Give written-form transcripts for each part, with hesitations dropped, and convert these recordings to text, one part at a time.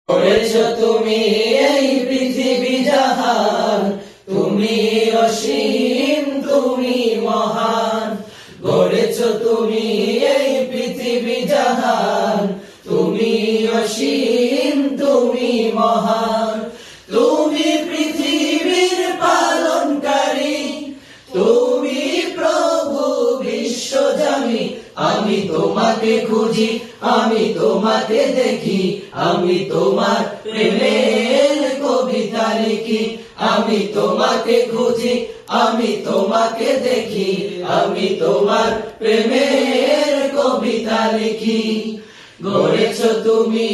করেছো তুমি এই পৃথিবী জাহান, তুমি অসীম, তুমি মহান। গড়েছো তুমি এই পৃথিবী জাহান, তুমি অসীম, তুমি মহান। তুমি পৃথিবীর পালনকারী, তুমি প্রভু বিশ্বজামি। আমি তোমাকে খুঁজি, আমি তোমাকে দেখি, আমি তোমার প্রেমের কবিতা লিখি। আমি তোমাকে খুঁজি, আমি তোমাকে দেখি, আমি তোমার প্রেমের কবিতা লিখি। গড়েছো তুমি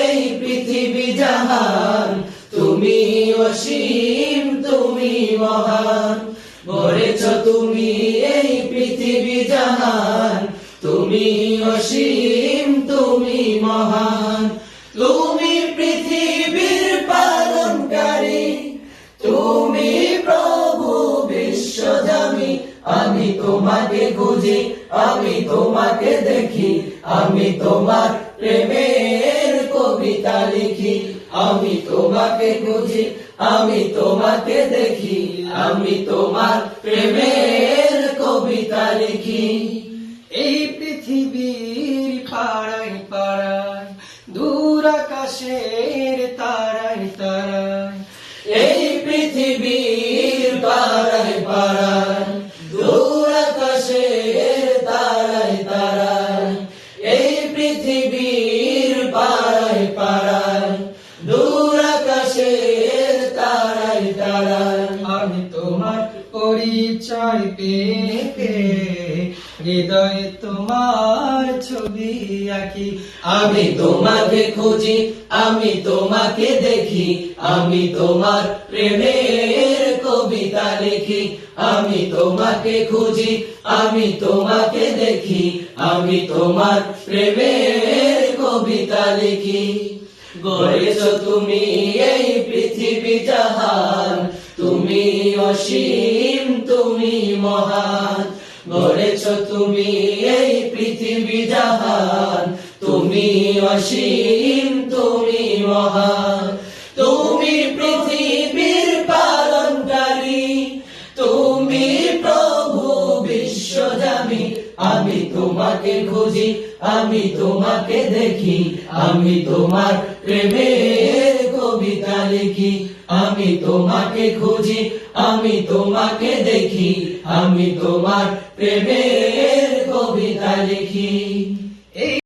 এই পৃথিবী জাহান, তুমি অসীম, তুমি মহান। গড়েছো তুমি এই পৃথিবী জাহান, তুমি অসীম, তুমি মহান। তুমি পৃথিবীর পালনকারী, তুমি প্রভু বিশ্বজামি। আমি তোমাকে খুঁজি, আমি তোমাকে দেখি, আমি তোমার প্রেমের কবিতা লিখি। আমি তোমাকে খুঁজি, আমি তোমাকে দেখি, আমি তোমার প্রেমের কবিতা লিখি। এই পৃথিবীর পাড়ায় পাড়ায়, দূর আকাশের তারায় তারায়। এই পৃথিবীর পাড়ায় পাড়ায়, দূর আকাশের তারায় তারায়। এই পৃথিবীর পাড়ায় পাড়ায়, দূর আকাশের তারায় তারায়। আমি তোমার পরিচয় পেতে হৃদয়ে তোমার ছবি আঁকি। আমি তোমাকে খুঁজি, আমি তোমাকে দেখি, আমি তোমার প্রেমের কবিতা লিখি। আমি তোমাকে খুঁজি, আমি তোমাকে দেখি, আমি তোমার প্রেমের কবিতা লিখি। গড়েছো তুমি এই পৃথিবী জাহান, তুমি অসীম, তুমি মহান। গড়েছো তুমি এই পৃথিবী জাহান, তুমি অসীম, তুমি মহান। তুমি পৃথিবীর পালনকারী, তুমি প্রভু বিশ্বজামি। আমি তোমাকে খুঁজি, আমি তোমাকে দেখি, আমি তোমার প্রেমের কবিতা লিখি। আমি তোমাকে খুঁজি, আমি তোমাকে দেখি, আমি তোমার প্রেমের কবিতা লিখি।